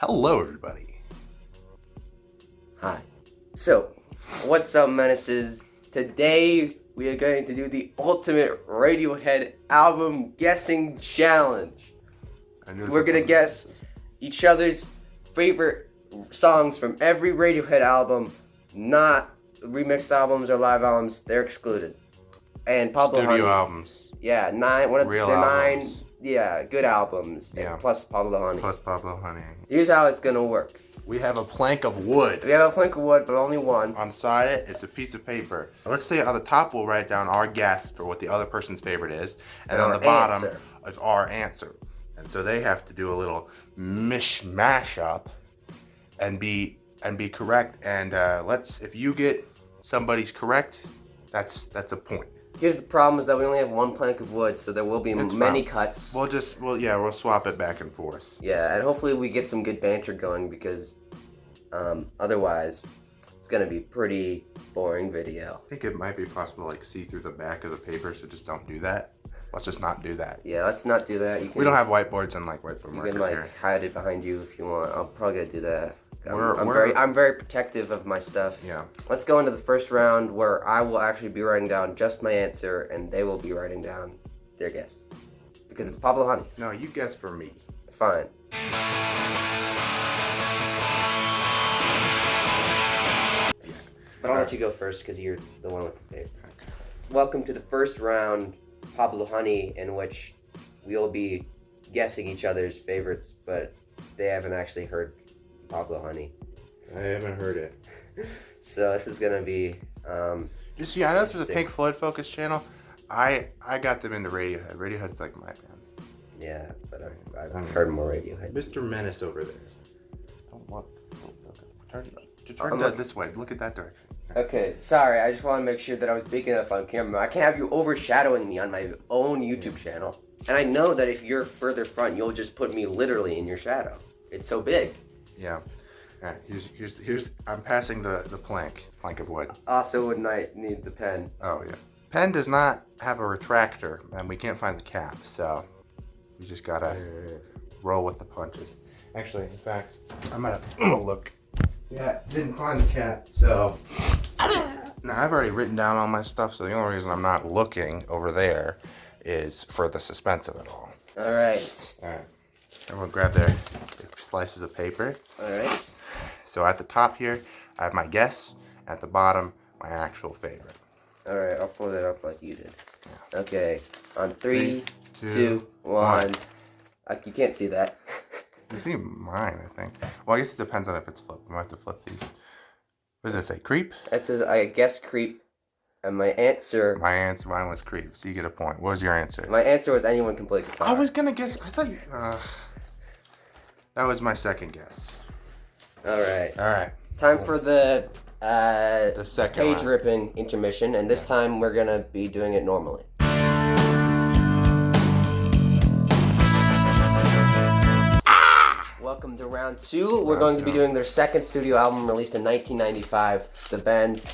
Hello, everybody. Hi. So, what's up, Menaces? Today, we are going to do the ultimate Radiohead album guessing challenge. We're going to guess each other's favorite songs from every Radiohead album, not remixed albums or live albums. They're excluded. And Pablo Honey. Studio albums. Yeah, Real albums. 9, yeah, good albums. Yeah. Plus Pablo Honey. Plus Pablo Honey. Here's how it's going to work. We have a plank of wood. We have a plank of wood, but only one. On it, it's a piece of paper. Let's say on the top we'll write down our guess for what the other person's favorite is. And on the bottom is our answer. And so they have to do a little mishmash up and be correct. And if you get somebody's correct, that's a point. Here's the problem is that we only have one plank of wood, so there will be many cuts. We'll swap it back and forth. Yeah, and hopefully we get some good banter going because otherwise it's going to be pretty boring video. I think it might be possible to see through the back of the paper, so just don't do that. Let's just not do that. Yeah, let's not do that. We don't have whiteboards and whiteboard markers here. You can hide it behind you if you want. I'm probably going to do that. I'm very protective of my stuff. Yeah. Let's go into the first round where I will actually be writing down just my answer and they will be writing down their guess. Because it's Pablo Honey. No, you guess for me. Fine. But I'll let you go first because you're the one with the paper. Okay. Welcome to the first round, Pablo Honey, in which we'll be guessing each other's favorites, but they haven't actually heard Pablo Honey. I haven't heard it. So this is gonna be you see, I know this was a Pink Floyd focused channel. I got them into Radiohead. Radiohead's like my band. Yeah, but I've heard more Radiohead. Mr. Menace over there. Don't look. Turn this way. Look at that direction. Okay, sorry. I just want to make sure that I was big enough on camera. I can't have you overshadowing me on my own YouTube channel. And I know that if you're further front, you'll just put me literally in your shadow. It's so big. Yeah. All right, here's I'm passing the plank of wood. Also would need the pen. Oh yeah. Pen does not have a retractor and we can't find the cap, so we just gotta roll with the punches. Actually, in fact, I'm gonna look. Yeah, didn't find the cap, so now I've already written down all my stuff, so the only reason I'm not looking over there is for the suspense of it all. Alright. Alright. Everyone grab their slices of paper. Alright. So at the top here, I have my guess. At the bottom, my actual favorite. Alright, I'll fold it up like you did. Yeah. Okay, on 3, 2, 1. You can't see that. You see mine, I think. Well, I guess it depends on if it's flipped. We might have to flip these. What does it say? Creep? It says, I guess creep. And my answer... Mine was creep, so you get a point. What was your answer? My answer was anyone can play guitar. I was gonna guess... I thought you... that was my second guess. Alright. Time for the second page ripping intermission, and this time we're gonna be doing it normally. Welcome to round 2. We're going to be doing their second studio album released in 1995.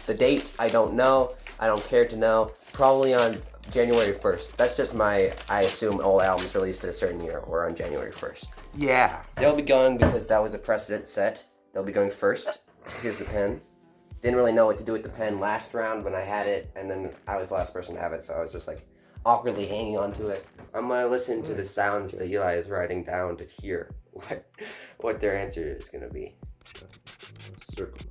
The date, I don't know. I don't care to know. Probably on January 1st. That's just I assume all albums released in a certain year or on January 1st. Yeah. They'll be going because that was a precedent set. They'll be going first. Here's the pen. Didn't really know what to do with the pen last round when I had it, and then I was the last person to have it, so I was just awkwardly hanging on to it. I'm gonna listen to the sounds that Eli is writing down to hear what their answer is gonna be. Circle,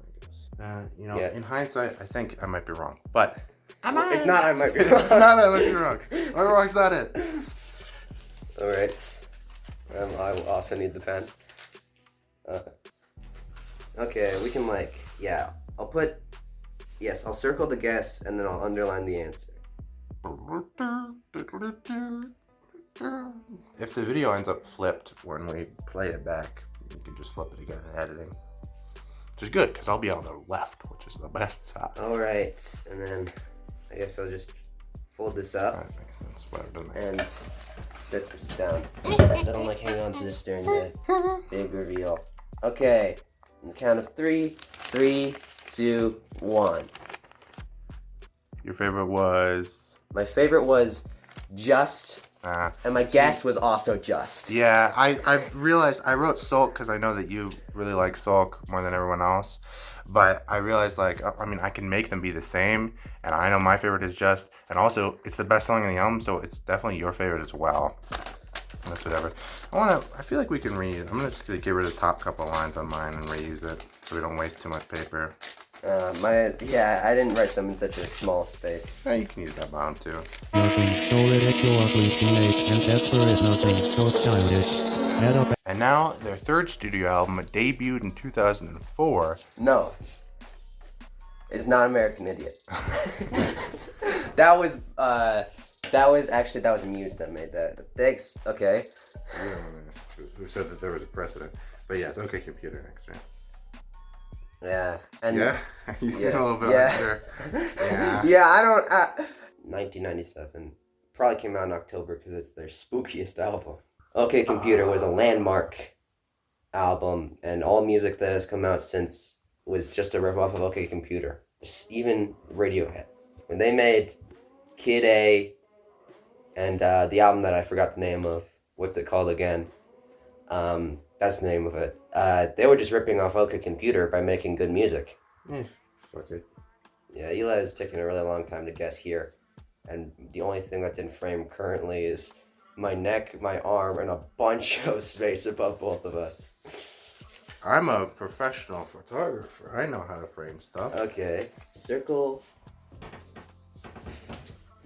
I guess. In hindsight, I think I might be wrong, but it's not. I might be wrong. It's not. I might be wrong. I'm wrong. It's not it. All right. I will also need the pen. Okay, we can I'll circle the guess and then I'll underline the answer. If the video ends up flipped when we play it back, you can just flip it again in editing. Which is good, because I'll be on the left, which is the best side. Alright, and then I guess I'll just fold this up. That makes sense. Whatever, and set this down. I don't like hanging on to this during the big reveal. Okay, on the count of 3, 3, 2, 1. Your favorite was? My favorite was Just And my guess was also just. Yeah, I realized I wrote Sulk because I know that you really like Sulk more than everyone else. But I realized, like, I mean, I can make them be the same. And I know my favorite is Just. And also, it's the best song in the album, so it's definitely your favorite as well. That's whatever. I feel like we can reuse. I'm just going to get rid of the top couple lines on mine and reuse it so we don't waste too much paper. I didn't write them in such a small space. Yeah, you can use that bottom too. Nothing so ridiculously teenage and desperate, nothing so childish. And now their third studio album, debuted in 2004. No, it's not American Idiot. that was Muse that made that. Thanks. Okay. Who said that there was a precedent? But yeah, it's OK Computer next, right? Yeah. And yeah, you seem a little bit unsure. Yeah. Yeah, I don't. 1997 probably came out in October because it's their spookiest album. OK Computer was a landmark album, and all music that has come out since was just a ripoff of OK Computer. Even Radiohead, when they made Kid A, and the album that I forgot the name of. What's it called again? That's the name of it. They were just ripping off OK Computer by making good music. Fuck it. Yeah, Eli is taking a really long time to guess here. And the only thing that's in frame currently is my neck, my arm, and a bunch of space above both of us. I'm a professional photographer. I know how to frame stuff. Okay. Circle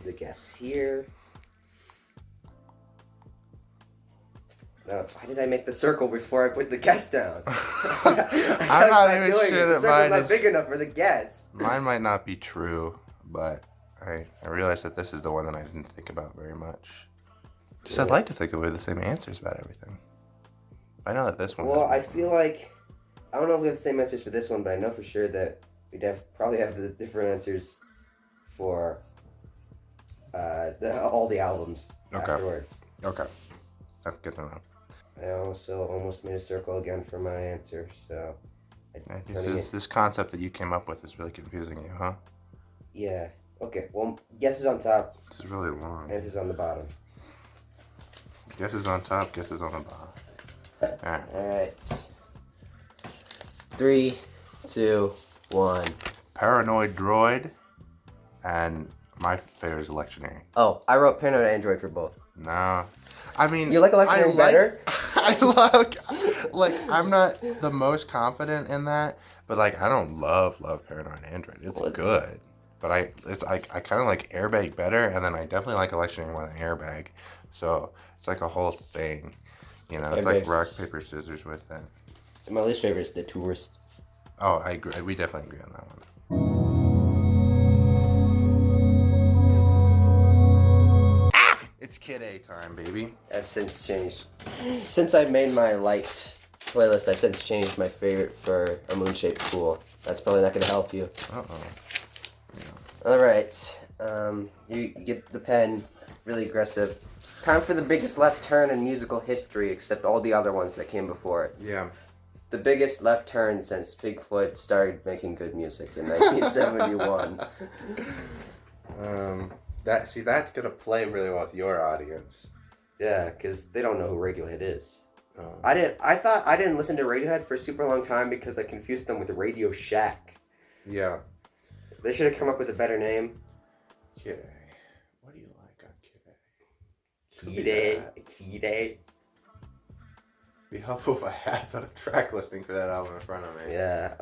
the guess here. Why did I make the circle before I put the guess down? I'm not even sure that mine is not big enough for the guess. Mine might not be true, but I realized that this is the one that I didn't think about very much. Just I'd like to think of the same answers about everything. I know that this one. Well, I feel like I don't know if we have the same answers for this one, but I know for sure that we'd probably have the different answers for all the albums afterwards. Okay, that's good to know. I also almost made a circle again for my answer, so... This concept that you came up with is really confusing you, huh? Yeah. Okay, well, guesses on top. This is really long. Answers on the bottom. Guesses on top, guesses on the bottom. Alright. 3, 2, 1. Paranoid Droid, and my favorite is Electioneering. Oh, I wrote Paranoid Android for both. No. I mean, you like Electioneering better? I'm not the most confident in that, but like I don't love Paranoid Android. It's good, but I kind of like Airbag better, and then I definitely like Electioneering more than Airbag. So it's like a whole thing, you know. It's like rock paper scissors with it. And my least favorite is The Tourist. Oh, I agree. We definitely agree on that one. It's Kid A time, baby. I've since changed. Since I made my light playlist, I've since changed my favorite for a moon-shaped pool. That's probably not going to help you. Uh-oh. Yeah. Alright. You get the pen. Really aggressive. Time for the biggest left turn in musical history, except all the other ones that came before it. Yeah. The biggest left turn since Pink Floyd started making good music in 1971. That's gonna play really well with your audience. Yeah, because they don't know who Radiohead is. I didn't listen to Radiohead for a super long time because I confused them with Radio Shack. Yeah. They should have come up with a better name. Kid A. What do you like on Kid A? Kid A. Be helpful if I had a track listing for that album in front of me. Yeah.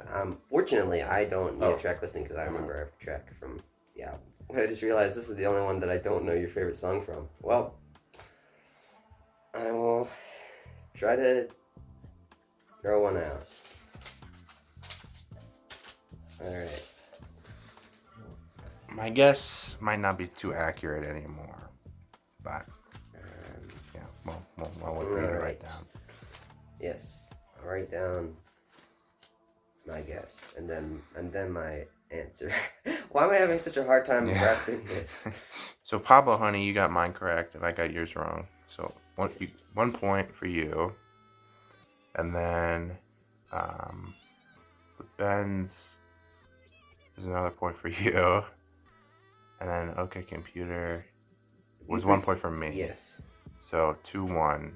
Fortunately, I don't need a track listing because I remember every track from the album. I just realized this is the only one that I don't know your favorite song from. Well, I will try to throw one out. Alright. My guess might not be too accurate anymore, but yeah, well, what for you to write down? Yes, I'll write down my guess and then my answer. Why am I having such a hard time grasping this? So Pablo Honey, you got mine correct, and I got yours wrong. So 1 point for you, and then Ben's is another point for you, and then OK Computer was 1 point for me. Yes. So 2-1.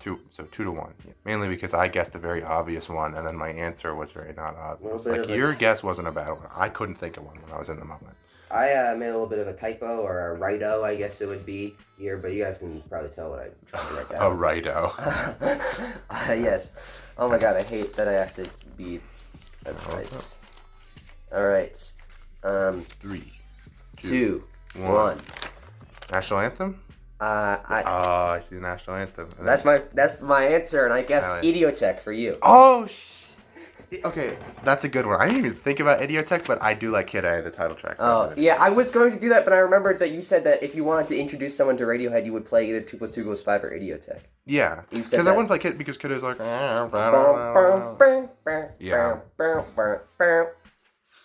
2-1. Yeah. Mainly because I guessed a very obvious one, and then my answer was very not obvious. Like your guess wasn't a bad one. I couldn't think of one when I was in the moment. I made a little bit of a typo or a righto, I guess it would be here, but you guys can probably tell what I'm trying to write down. A righto. Yes. Oh my god, I hate that I have to be nice. All right. 3, 2, 1. National anthem? I see the national anthem. That's my answer, and I guess Idiotech for you. Oh, okay, that's a good one. I didn't even think about Idiotech, but I do like Kid A, the title track. Oh, yeah, I was going to do that, but I remembered that you said that if you wanted to introduce someone to Radiohead, you would play either 2 + 2 = 5 or Idiotech. Yeah, because I wouldn't play Kid because Kid is like. Yeah.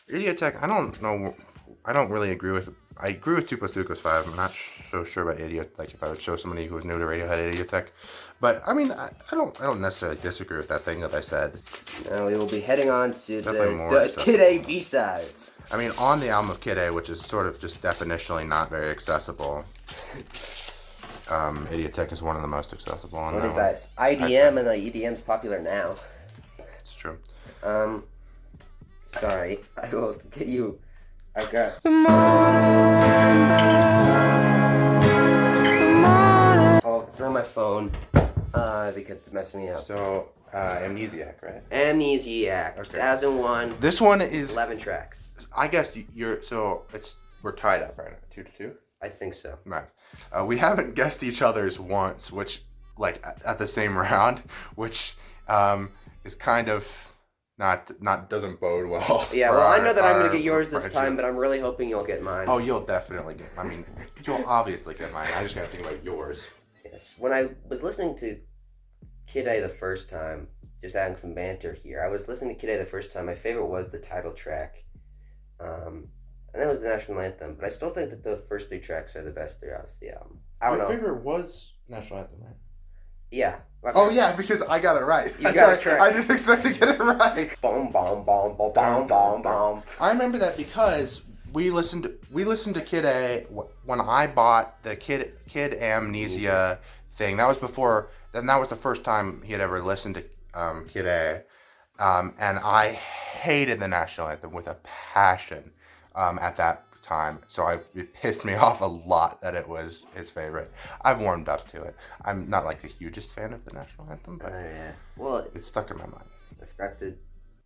Idiotech, I don't know. I don't really agree with. I agree with 2 + 2 = 5. I'm not so sure about Idiotech. Like if I would show somebody who was new to Radiohead Idiotech, but I mean I don't necessarily disagree with that thing that I said. Now we will be heading on to the Kid A B-sides. I mean, on the album of Kid A, which is sort of just definitionally not very accessible, Idiotech is one of the most accessible. On what is that? It's IDM, and the EDM's popular now. It's true. Sorry, I will get you. I got. I'll throw my phone because it's messing me up. So, Amnesiac, right? Amnesiac, okay. 2001. This one is 11 tracks. I guess we're tied up right now, 2-2. I think so. Right. We haven't guessed each other's once, which like at the same round, which is kind of. Not doesn't bode well. Yeah, well, I know that I'm going to get yours this time, but I'm really hoping you'll get mine. Oh, you'll definitely get. I mean, you'll obviously get mine. I just got to think about yours. Yes. When I was listening to Kid A the first time, just adding some banter here, I was listening to Kid A the first time. My favorite was the title track, and that was the national anthem. But I still think that the first 3 tracks are the best throughout the album. I don't know. Your favorite was national anthem, right? Yeah. Oh yeah, because I got it right. You got it correct. I didn't expect to get it right. Boom, boom, boom, boom, boom, boom, boom. I remember that because we listened to Kid A when I bought the Kid Amnesia thing. That was before. Then that was the first time he had ever listened to Kid A, and I hated the national anthem with a passion at that time. So it pissed me off a lot that it was his favorite. I've warmed up to it. I'm not like the hugest fan of the national anthem, but yeah. Well, it's stuck in my mind. I forgot to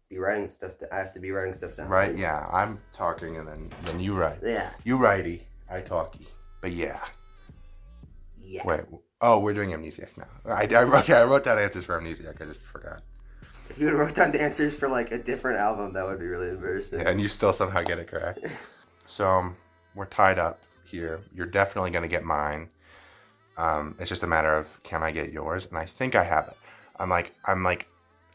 be writing stuff. I have to be writing stuff down. Right? Yeah. I'm talking and then you write. Yeah. You writey, I talky. But yeah. Yeah. Wait. Oh, we're doing Amnesiac now. I wrote down answers for Amnesiac. I just forgot. If you would wrote down the answers for like a different album, that would be really embarrassing. Yeah, and you still somehow get it correct. So we're tied up here. You're definitely going to get mine. It's just a matter of can I get yours? And I think I have it. I'm like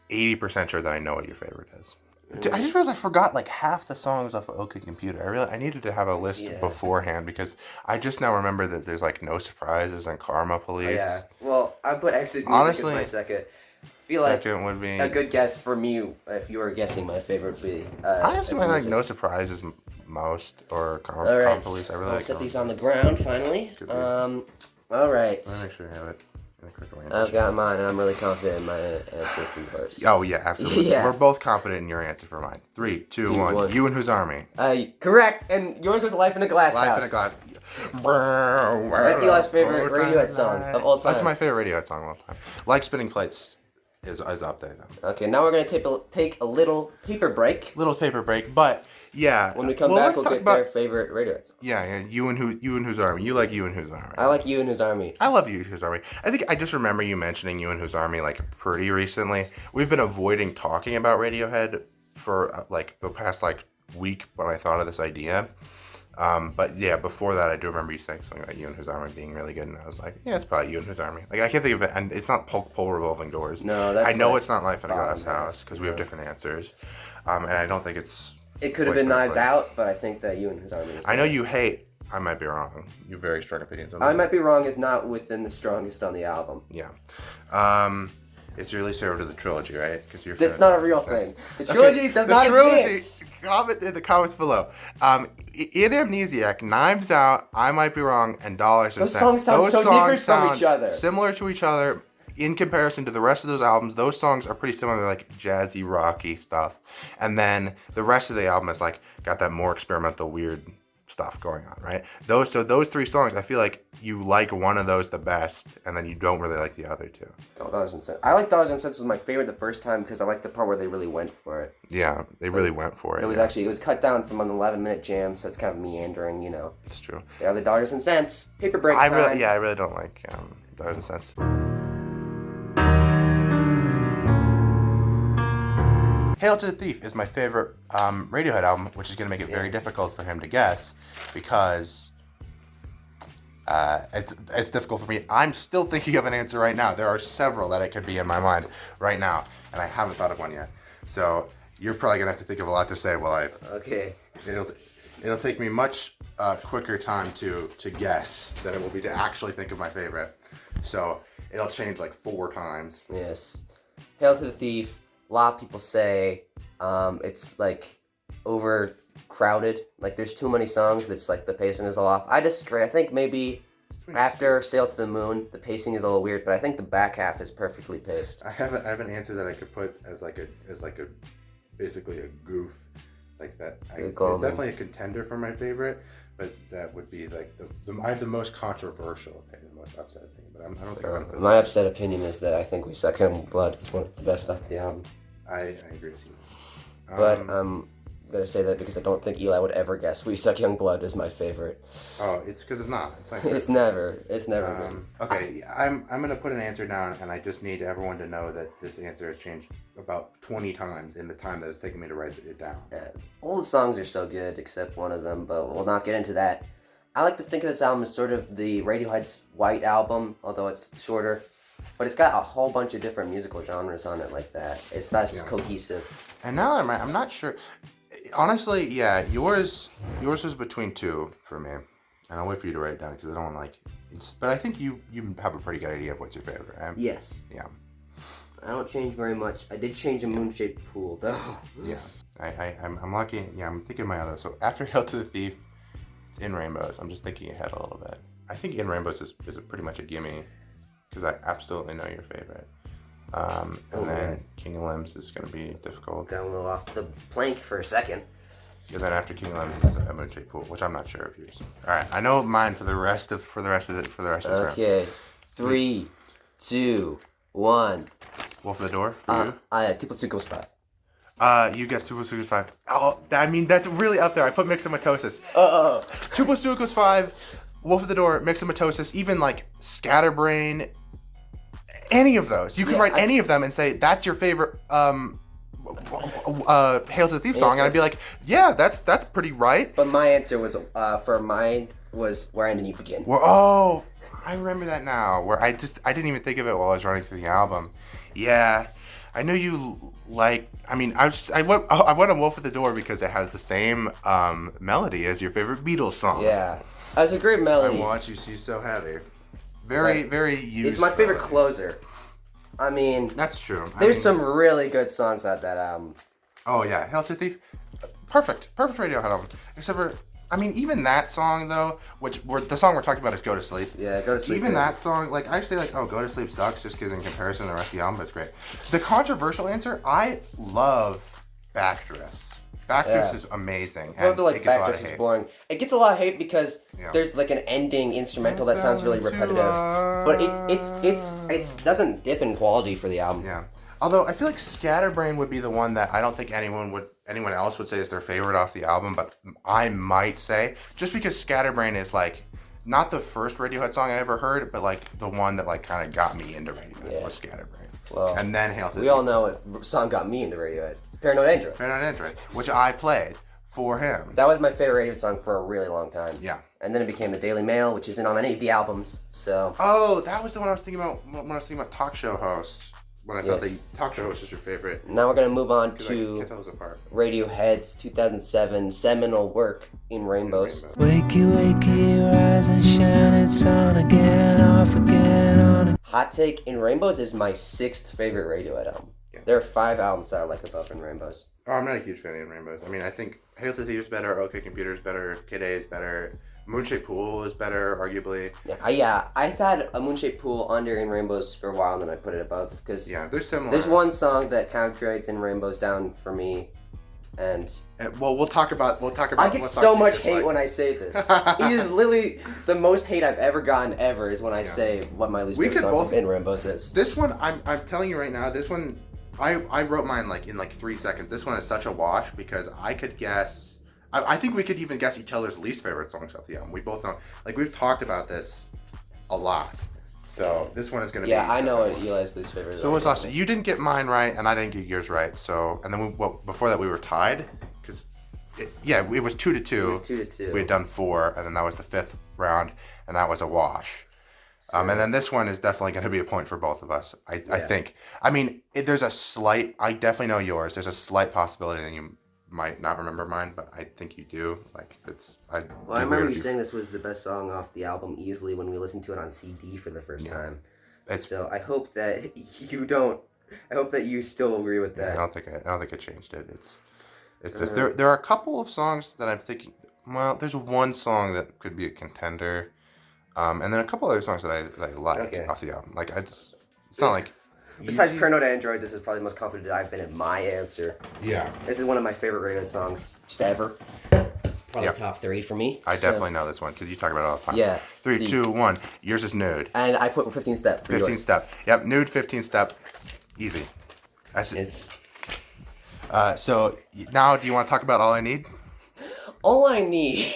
80% sure that I know what your favorite is. I just realized I forgot like half the songs off of OK Computer. I needed to have a list beforehand because I just now remember that there's like No Surprises and Karma Police. Oh, yeah. Well, I put Exit Music as my second. Feel like second would be a good guess for me if you were guessing my favorite would be. I just like No Surprises most or Karma Police. I really like. Set these on the ground finally. All right. I'll make sure I have it. I've got mine, and I'm really confident in my answer for yours. Oh yeah, absolutely. Yeah. We're both confident in your answer for mine. 3, 2, 1. You and Whose Army? Correct, and yours was Life in a Glass House. Life in a Glass. That's Eli's favorite Radiohead song of all time. That's my favorite Radiohead song of all time. Like Spinning Plates is up there though. Okay, now we're gonna take a little paper break. But yeah. When we come back, we'll get their favorite Radiohead song. Yeah. You and Whose Army. You like You and Whose Army. I like You and Whose Army. I love You and Whose Army. I think I just remember you mentioning You and Whose Army like pretty recently. We've been avoiding talking about Radiohead for like the past like week when I thought of this idea. But yeah, before that, I do remember you saying something about You and Whose Army being really good, and I was like, yeah, it's probably You and Whose Army. Like I can't think of it, and it's not Pole Revolving Doors. No, that's. I know it's not Life in a Glass House because we have different answers, and I don't think it's. It could have been Knives Out, but I think that You and Whose Army is. I know you hate. I might be wrong. You have very strong opinions on that. I Might Be Wrong is not within the strongest on the album. Yeah. It's your least favorite of the trilogy, right? Because that's not a real thing. The trilogy does not exist. Comment in the comments below. in Amnesiac, Knives Out, I Might Be Wrong, and Dollars and Those Cents. songs sound so different from each other. Similar to each other in comparison to the rest of those albums. Those songs are pretty similar, like jazzy, rocky stuff. And then the rest of the album is like got that more experimental, weird stuff going on, right? So those three songs, I feel like you like one of those the best, and then you don't really like the other two. Oh, Dollars and Cents. I like Dollars and Cents was my favorite the first time because I liked the part where they really went for it. Yeah, they really went for it. It was cut down from an 11-minute jam, so it's kind of meandering, you know. It's true. The other Dollars and Cents, paper break time. I really don't like Dollars and Cents. Hail to the Thief is my favorite Radiohead album, which is going to make it very difficult for him to guess because it's difficult for me. I'm still thinking of an answer right now. There are several that it could be in my mind right now, and I haven't thought of one yet. So you're probably going to have to think of a lot to say while Okay. It'll take me much quicker time to guess than it will be to actually think of my favorite. So it'll change like 4 times. Yes. Hail to the Thief. A lot of people say it's like overcrowded. Like there's too many songs that's like the pacing is all off. I disagree. I think maybe after Sail to the Moon, the pacing is a little weird, but I think the back half is perfectly paced. I have an answer that I could put as basically a goof. Like that. It's definitely a contender for my favorite, but that would be like I have the most controversial opinion, the most upset opinion. But I don't think I'm gonna put my upset opinion is that I think We Suck Young Blood is one of the best off the album. I agree with you. But I'm gonna say that because I don't think Eli would ever guess We Suck Young Blood is my favorite. Oh, it's because it's not. It's not. It's never been. Okay, I'm gonna put an answer down, and I just need everyone to know that this answer has changed about 20 times in the time that it's taken me to write it down. All the songs are so good except one of them, but we'll not get into that. I like to think of this album as sort of the Radiohead's White Album, although it's shorter. But it's got a whole bunch of different musical genres on it like that. It's not just cohesive. And now I'm not sure. Honestly, yeah, yours was between 2 for me. And I'll wait for you to write it down because I don't like. But I think you have a pretty good idea of what's your favorite, right? Yes. Yeah. I don't change very much. I did change a moon-shaped pool though. Yeah. I'm lucky. Yeah, I'm thinking my other. So after Hail to the Thief, it's In Rainbows. I'm just thinking ahead a little bit. I think In Rainbows is pretty much a gimme. Because I absolutely know your favorite. And then King of Limbs is going to be difficult. Got a little off the plank for a second. And then after King of Limbs is a Moonshaped Pool, which I'm not sure of yours. All right, I know mine for the rest of this round. Okay, 3, 2, 1. Wolf of the Door for you. I had 2 + 2 = 5. You guessed 2 + 2 = 5. Oh, I mean that's really up there. I put Myxomatosis. 2 + 2 = 5. Wolf of the Door, Myxomatosis, even like Scatterbrain. Any of those. You can write any of them and say, that's your favorite Hail to the Thief song. And I'd be like, yeah, that's pretty right. But my answer was, for mine, was Where End and You Begin. Oh, I remember that now. Where I didn't even think of it while I was running through the album. Yeah. I know you like, I mean, I went on Wolf at the Door because it has the same melody as your favorite Beatles song. Yeah. It's a great melody. I Want You She's So Heavy. Very used. It's my favorite closer. I mean, that's true. There's some really good songs on that album. Oh yeah, Hail to the Thief, perfect Radiohead album. Except for, I mean, even that song though, the song we're talking about is Go to Sleep. Yeah, Go to Sleep. Even that song, like I say, like Go to Sleep sucks just because in comparison to the rest of the album, it's great. The controversial answer, I love Backdrifts. Backdrifts is amazing. I feel like Backdrifts is boring. It gets a lot of hate because there's like an ending instrumental that sounds really repetitive, but it doesn't dip in quality for the album. Yeah. Although I feel like Scatterbrain would be the one that I don't think anyone else would say is their favorite off the album, but I might say just because Scatterbrain is like not the first Radiohead song I ever heard, but like the one that like kind of got me into Radiohead was Scatterbrain. Well, and then Hail to the Thief. We all know what song got me into Radiohead. Paranoid Android, which I played for him. That was my favorite Radiohead song for a really long time. Yeah. And then it became the Daily Mail, which isn't on any of the albums. So. Oh, that was the one I was thinking about when I was thinking about talk show host. When I thought the talk show host was your favorite. Now we're gonna move on to Radiohead's 2007 seminal work, In Rainbows. Wakey, wakey, rise and shine, it's on again, off again, on. Hot take: In Rainbows is my 6th favorite Radiohead album. Yeah. There are 5 albums that I like above In Rainbows. Oh, I'm not a huge fan of In Rainbows. I mean, I think Hail to Thieves is better, OK Computer is better, Kid A is better, Moonshaped Pool is better, arguably. Yeah, I had a Moonshaped Pool under In Rainbows for a while, and then I put it above because they're similar. There's one song that kind of drags In Rainbows down for me, and well, we'll talk about. I get so much hate when I say this. It is literally the most hate I've ever gotten ever is when I say what my least favorite song from In Rainbows is. This one, I'm telling you right now, this one, I wrote mine in 3 seconds. This one is such a wash because I could guess. I think we could even guess each other's least favorite songs off the album. We both know. We've talked about this a lot. So this one is going to be... Yeah, I know what Eli's least favorite is. So what's awesome? You didn't get mine right, and I didn't get yours right. So, and then before that we were tied. Because, it was 2-2. It was 2-2. We had done 4, and then that was the 5th round, and that was a wash. And then this one is definitely going to be a point for both of us, I think. I mean, there's a slight... I definitely know yours. There's a slight possibility that you might not remember mine, but I think you do. I remember you saying this was the best song off the album easily when we listened to it on CD for the first time. So I hope that you don't. I hope that you still agree with that. I don't think I changed it. It's this. There are a couple of songs that I'm thinking. Well, there's one song that could be a contender, and then a couple other songs that I like off the album. It's not like. Besides Paranoid Android, this is probably the most confident I've been in my answer. Yeah. This is one of my favorite Radiohead songs just ever. Probably top 3 for me. I definitely know this one because you talk about it all the time. Yeah. 3, 2, 1. Yours is Nude. And I put 15 Step for 15 yours. Step. Yep, Nude, 15 Step. Easy. So now do you want to talk about All I Need? All I Need.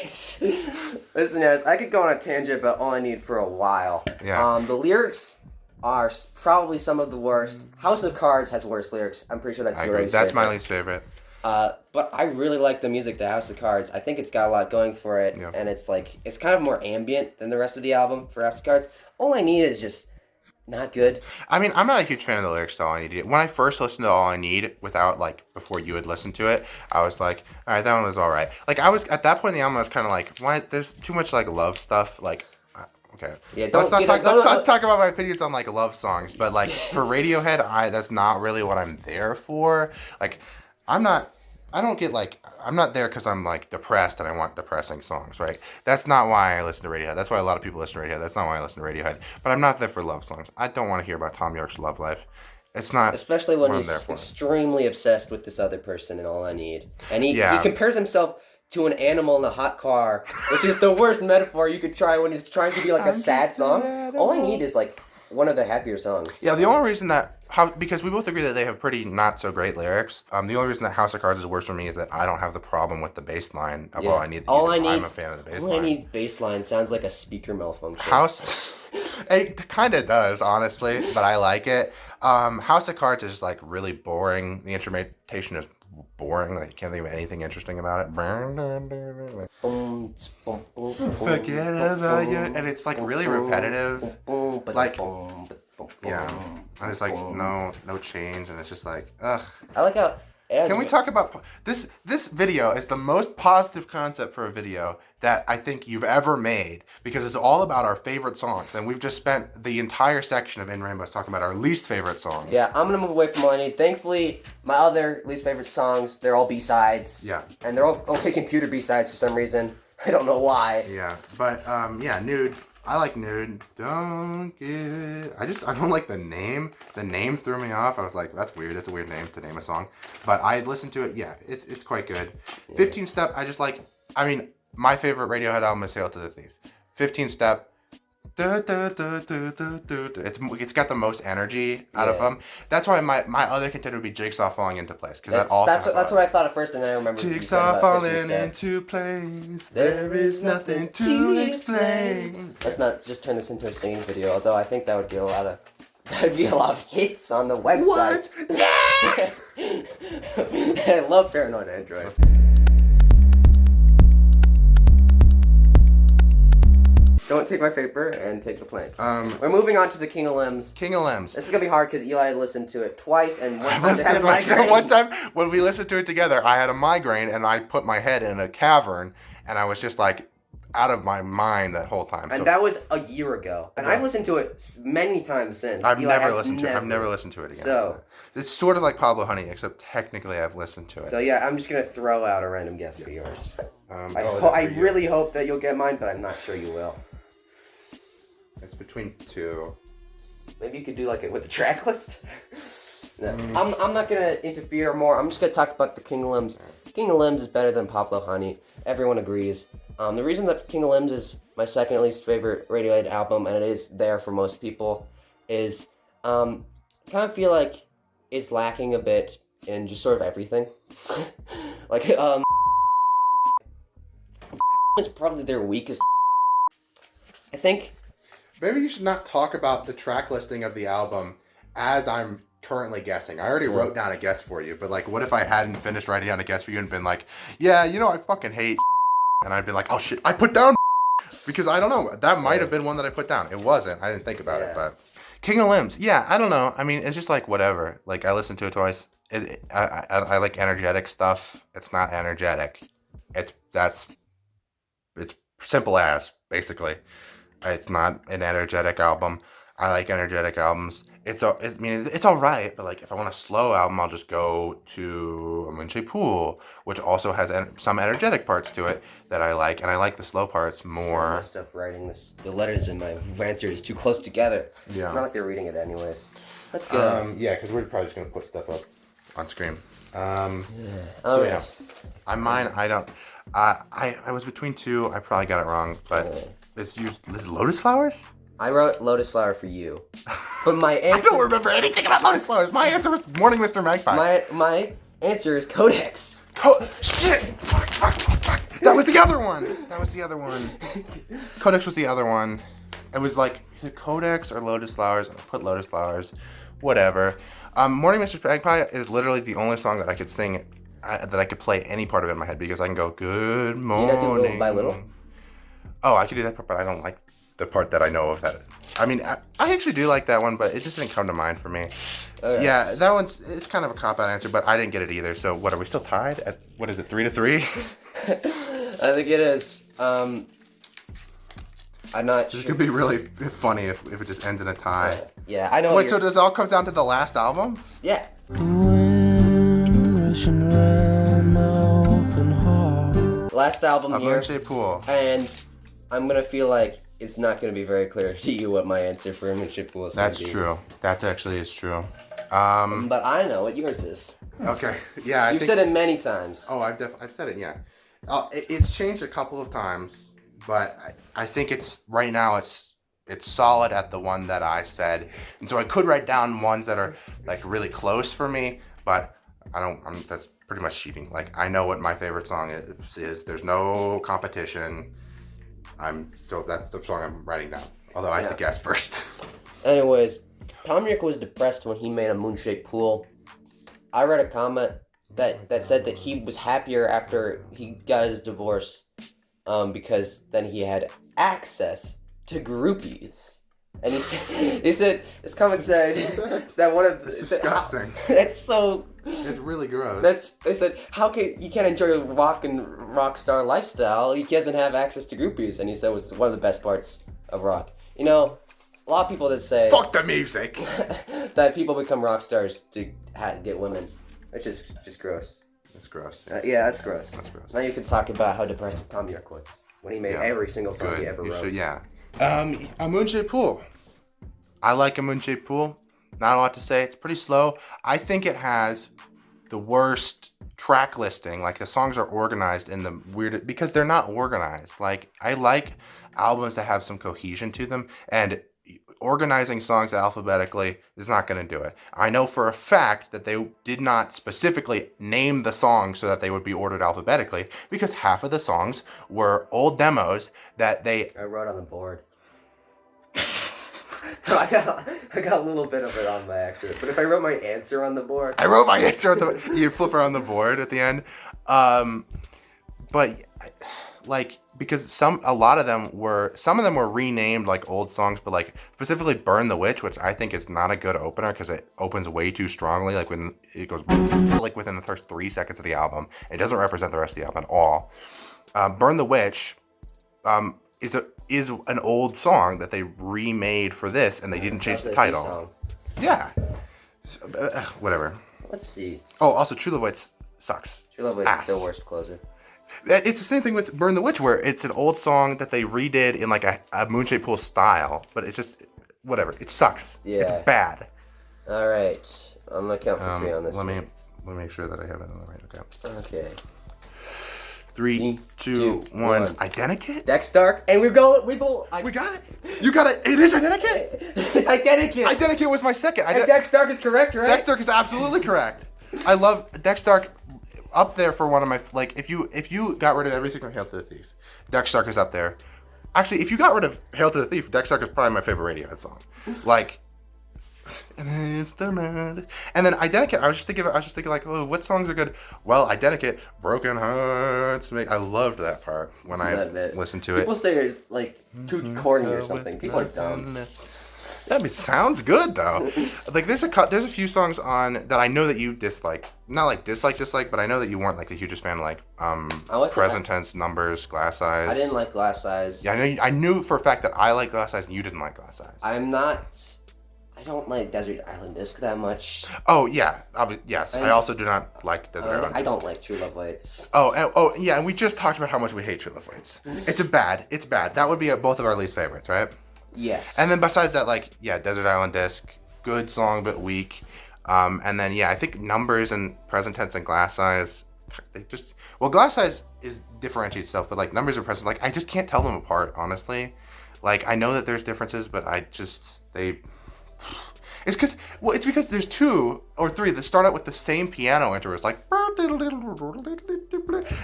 Listen, guys, I could go on a tangent about All I Need for a while. Yeah. The lyrics are probably some of the worst. House of Cards has worse lyrics. I'm pretty sure that's your least favorite. That's my least favorite. But I really like the music, the House of Cards. I think it's got a lot going for it, and it's kind of more ambient than the rest of the album for House of Cards. All I Need is just not good. I mean, I'm not a huge fan of the lyrics to All I Need. When I first listened to All I Need, before you had listened to it, I was like, all right, that one was all right. I was, at that point in the album, I was kind of like, why, there's too much, love stuff, okay. Yeah, let's not talk about my opinions on love songs, but for Radiohead, that's not really what I'm there for. I'm not there because I'm depressed and I want depressing songs, right? That's not why I listen to Radiohead. That's why a lot of people listen to Radiohead. That's not why I listen to Radiohead. But I'm not there for love songs. I don't want to hear about Tom York's love life. It's not. Especially when he's extremely obsessed with this other person in All I Need, and he compares himself to an animal in a hot car, which is the worst metaphor you could try when he's trying to be a sad song. All I Need is one of the happier songs. Yeah, the only reason because we both agree that they have pretty not so great lyrics. The only reason that House of Cards is worse for me is that I don't have the problem with the bass line of All I Need. I'm a fan of the bass line. All I Need bass line sounds like a speaker malfunction. It kind of does, honestly, but I like it. House of Cards is really boring. The instrumentation is boring. You can't think of anything interesting about it. Forget about you, and it's really repetitive. Yeah, and it's no change, and it's just ugh. I like how. Can we talk about this? This video is the most positive concept for a video that I think you've ever made because it's all about our favorite songs, and we've just spent the entire section of In Rainbows talking about our least favorite songs. Yeah, I'm gonna move away from All I Need. Thankfully, my other least favorite songs, they're all B-sides. Yeah, and they're all OK Computer B-sides for some reason. I don't know why. Yeah, but Nude. I like Nude. Don't get it. I don't like the name. The name threw me off. I was like, that's weird. That's a weird name to name a song. But I listened to it. Yeah, it's quite good. Yeah. 15 Step, I just like. I mean, my favorite Radiohead album is Hail to the Thief. 15 Step. It's got the most energy out of them. That's why my other contender would be Jigsaw Falling Into Place. That's what I thought at first, and then I remember Jigsaw falling into place. There is nothing to explain. Let's not just turn this into a singing video, although I think that would be a lot of hits on the website. I love Paranoid Android. Don't take my paper and take the plank. We're moving on to the King of Limbs. King of Limbs. This is gonna be hard because Eli listened to it twice, and one time I had a migraine. One time when we listened to it together, I had a migraine and I put my head in a cavern, and I was just out of my mind that whole time. And that was a year ago. And I've listened to it many times since. I've never listened to it. I've never listened to it again. So it's sort of like Pablo Honey, except technically I've listened to it. So yeah, I'm just gonna throw out a random guess for yours. I really hope that you'll get mine, but I'm not sure you will. It's between two. Maybe you could do like it with the track list. No, I'm not gonna interfere more. I'm just gonna talk about the King of Limbs. King of Limbs is better than Pablo Honey. Everyone agrees. The reason that King of Limbs is my second least favorite Radiohead album, and it is there for most people, is I kind of feel like it's lacking a bit in just sort of everything. Like is probably their weakest. I think. Maybe you should not talk about the track listing of the album as I'm currently guessing. I already wrote down a guess for you, but like, what if I hadn't finished writing down a guess for you and been like, yeah, you know, I fucking hate, and I'd be like, oh shit, I put down because I don't know. That might have been one that I put down. It wasn't. I didn't think about it, but King of Limbs. Yeah, I don't know. I mean, it's just like whatever. Like I listened to it twice. I like energetic stuff. It's not energetic. It's simple as basically. It's not an energetic album. I like energetic albums. It's all right, but like if I want a slow album, I'll just go to Amnesiac Pool, which also has some energetic parts to it that I like, and I like the slow parts more. I messed up writing this. The letters in my answer is too close together. Yeah. It's not like they're reading it anyways. Let's go. Yeah, because we're probably just gonna put stuff up on screen. Alright. I was between two. I probably got it wrong, but this is Lotus Flowers. I wrote Lotus Flower for you, but my answer. I don't remember anything about Lotus Flowers. My answer was Morning Mr. Magpie. My answer is Codex. Shit! Fuck. That was the other one. Codex was the other one. It was like, is it Codex or Lotus Flowers? I put Lotus Flowers. Whatever. Morning Mr. Magpie is literally the only song that I could sing, that I could play any part of it in my head because I can go, good morning. Do you not do Little by Little? Oh, I could do that part, but I don't like the part that I know of that. I mean, I actually do like that one, but it just didn't come to mind for me. Okay. Yeah, it's kind of a cop-out answer, but I didn't get it either. So what, are we still tied at, what is it, 3-3? I think it is. I'm not sure. This could be really funny if it just ends in a tie. Yeah, I know. Wait, so does it all comes down to the last album? Yeah. Rushing round my open heart. Last album here. Amnesiac Pool. And I'm gonna feel like it's not gonna be very clear to you what my answer for Amnesiac Pool is. That's true. That actually is true. But I know what yours is. Okay. Yeah. You've said it many times. Oh, I've said it. Yeah. It's changed a couple of times, but I think right now it's solid at the one that I said, and so I could write down ones that are like really close for me, but that's pretty much cheating. Like I know what my favorite song is. There's no competition. So that's the song I'm writing down. Although I have to guess first. Anyways, Tom York was depressed when he made a Moonshaped Pool. I read a comment that said that he was happier after he got his divorce, because then he had access to groupies. And he said this comment said that one of it's disgusting. It's really gross. They said, how you can't enjoy a rock star lifestyle? He doesn't have access to groupies, and he said it was one of the best parts of rock. You know, a lot of people that say fuck the music that people become rock stars to get women, which is just gross. It's gross. Yeah, that's gross. That's gross. Now you can talk about how depressed Tom York was when he made every single song he ever wrote. Yeah. Amnesiac Pool. I like Amnesiac Pool. Not a lot to say. It's pretty slow. I think it has the worst track listing. Like the songs are organized in the weirdest, because they're not organized. Like I like albums that have some cohesion to them, and organizing songs alphabetically is not going to do it. I know for a fact that they did not specifically name the songs so that they would be ordered alphabetically, because half of the songs were old demos that I wrote on the board. I got a little bit of it on my accident, but if I wrote my answer on the board, you flip around the board at the end. But like, because some of them were renamed like old songs, but like specifically Burn the Witch, which I think is not a good opener because it opens way too strongly. Like when it goes like within the first 3 seconds of the album, it doesn't represent the rest of the album at all. Burn the Witch is an old song that they remade for this, and they didn't change the title. Song. Yeah. So, whatever. Let's see. Oh, also, True Love Waits sucks. True Love Waits is the worst closer. It's the same thing with Burn the Witch, where it's an old song that they redid in like a Moonshaped Pool style, but it's just whatever. It sucks. Yeah. It's bad. All right, I'm gonna count for 3 on this. Let me make sure that I have it on the right. Okay. Okay. 3, 2, 1. Identikit? Dextark, and we both. We got it. You got it. It is Identikit. It's Identikit. Identikit was my second. And Dextark is correct, right? Dextark is absolutely correct. I love Dextark. Up there for one of my, like, if you got rid of everything from Hail to the Thief, Dextark is up there. Actually, if you got rid of Hail to the Thief, Dextark is probably my favorite Radiohead song. Like, and it's the night. And then Identikit, I was just thinking like, oh, what songs are good? Well, Identikit, Broken Hearts. I loved that part when I listened to it. People say it's like too corny or something. People are dumb. Yeah, it sounds good though. Like there's a few songs on that I know that you dislike. Not like dislike, but I know that you weren't like the hugest fan of like Present Tense, Numbers, Glass Eyes. I didn't like Glass Eyes. Yeah, I knew for a fact that I like Glass Eyes and you didn't like Glass Eyes. I don't like Desert Island Disc that much. Oh yeah, yes. I also do not like Desert Island Disc. I don't like True Love Waits. Oh yeah, and we just talked about how much we hate True Love Waits. It's bad. That would be both of our least favorites, right? Yes. And then besides that, like, yeah, Desert Island Disc, good song but weak. And then yeah, I think Numbers and Present Tense and Glass Eyes, Glass Eyes differentiates itself, but like Numbers and Present, like I just can't tell them apart, honestly. Like I know that there's differences, but it's because there's 2 or 3 that start out with the same piano intervals, like.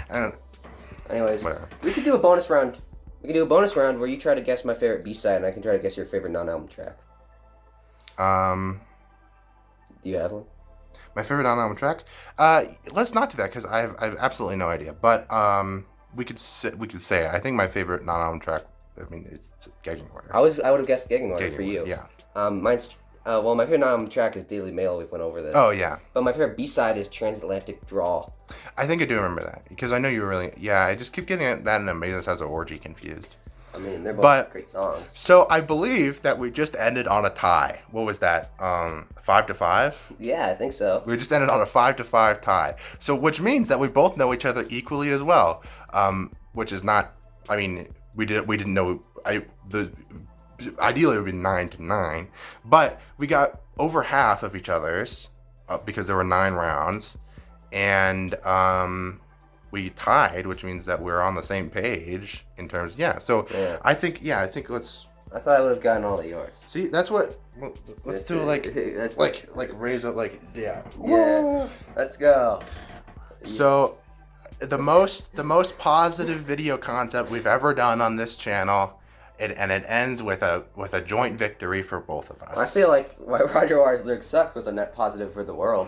And anyways, whatever. We could do a bonus round. We can do a bonus round where you try to guess my favorite B-side, and I can try to guess your favorite non-album track. Do you have one? My favorite non-album track? Let's not do that because I have absolutely no idea. But we could say it. I think my favorite non-album track. I mean, it's Gagging Order. I would have guessed Gagging Order for you. Yeah. Mine's. Well, my favorite non-album track is Daily Mail. We went over this. Oh yeah. But my favorite B-side is Transatlantic Draw. I think I do remember that because I know you were really. Yeah, I just keep getting that and Amazing Sounds of Orgy confused. I mean, they're both great songs. So I believe that we just ended on a tie. What was that? 5-5? Yeah, I think so. We just ended on a 5-5 tie. So which means that we both know each other equally as well. Which is not. I mean, we didn't know. Ideally it would be 9-9, but we got over half of each other's because there were 9 rounds, and we tied, which means that we're on the same page in terms. So yeah. I think let's. I thought I would have gotten all of yours. See, that's what. Let's do like raise up like yeah. Yeah. Let's go. So, the most positive video content we've ever done on this channel. It ends with a joint victory for both of us. I feel like why Roger Waters' lyrics suck was a net positive for the world.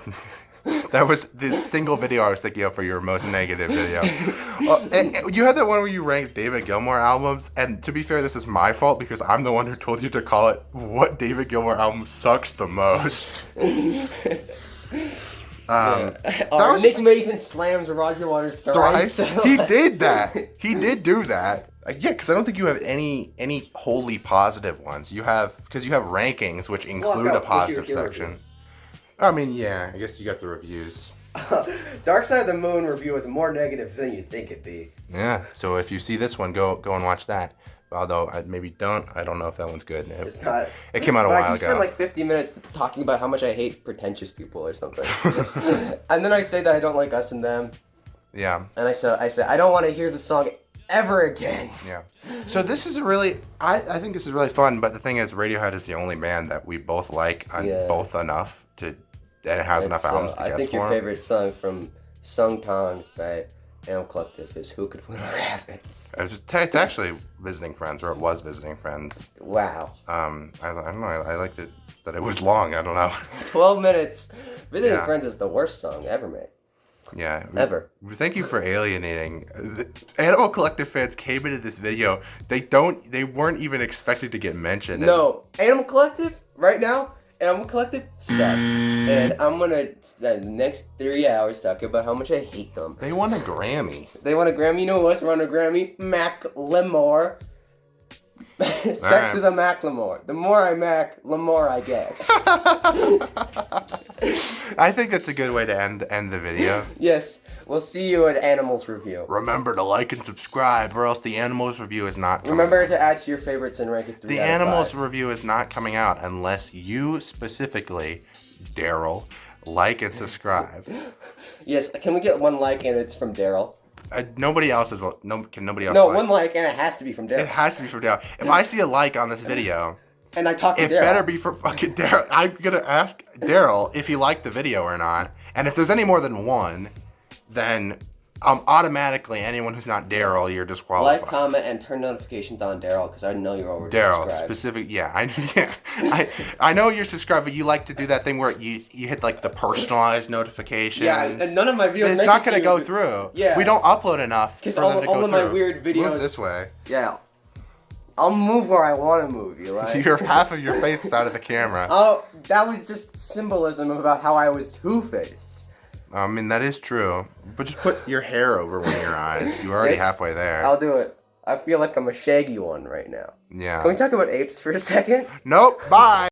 That was the single video I was thinking of for your most negative video. And you had that one where you ranked David Gilmour albums, and to be fair, this is my fault because I'm the one who told you to call it what David Gilmour album sucks the most. Nick Mason slams Roger Waters thrice. He did that. He did do that. Yeah, because I don't think you have any wholly positive ones. You have rankings which include a positive section. I mean, yeah, I guess you got the reviews. Dark Side of the Moon review is more negative than you think it'd be. Yeah, so if you see this one, go and watch that. Although I maybe don't. I don't know if that one's good. It's not. It came out a while ago. You spent like 50 minutes talking about how much I hate pretentious people or something, and then I say that I don't like Us and Them. Yeah. And I say I don't want to hear the song ever again. Yeah. So this is I think this is really fun, but the thing is Radiohead is the only band that we both like both enough to, and it has enough albums to guess for. I think your favorite song from Sung Tongs by Animal Collective is Who Could Win a Rabbits. It's actually Visiting Friends, or it was Visiting Friends. Wow. I don't know, I liked it, that it was long, I don't know. 12 minutes. Visiting Friends is the worst song ever made. Yeah. Ever. Thank you for alienating. The Animal Collective fans came into this video. They weren't even expected to get mentioned. No. Animal Collective, right now, Animal Collective sucks. And I'm gonna spend the next 3 hours talking about how much I hate them. They won a Grammy. They won a Grammy. You know who else won a Grammy? Macklemore. Sex right. is a Macklemore. The more I Mac, the more I guess. I think that's a good way to end the video. Yes. We'll see you at Animals Review. Remember to like and subscribe, or else the Animals Review is not coming Remember out. to add to your favorites and rank it 3 The out of Animals 5. Review is not coming out unless you specifically, Daryl, like and subscribe. Yes. Can we get one like and it's from Daryl? Nobody else is. Can nobody else? No, like? one like and it has to be from Daryl. It has to be from Daryl. If I see a like on this video, And I talked to it Daryl. better be from fucking Daryl. I'm gonna ask Daryl if he liked the video or not. And if there's any more than one, then automatically anyone who's not Daryl, you're disqualified. Like, comment, and turn notifications on, Daryl, because I know you're already Daryl, subscribed. specific, yeah, I know you're subscribed, but you like to do that thing where you hit like the personalized notifications. Yeah, and none of my videos It's make not it gonna to go you. through. Yeah. We don't upload enough for Because them to go all of my through. weird videos. Move this way. Yeah. I'll move where I want to move, you right? You're half of your face is out of the camera. Oh, that was just symbolism about how I was two-faced. I mean, that is true. But just put your hair over one of your eyes. You're already Yes, halfway there. I'll do it. I feel like I'm a shaggy one right now. Yeah. Can we talk about apes for a second? Nope. Bye.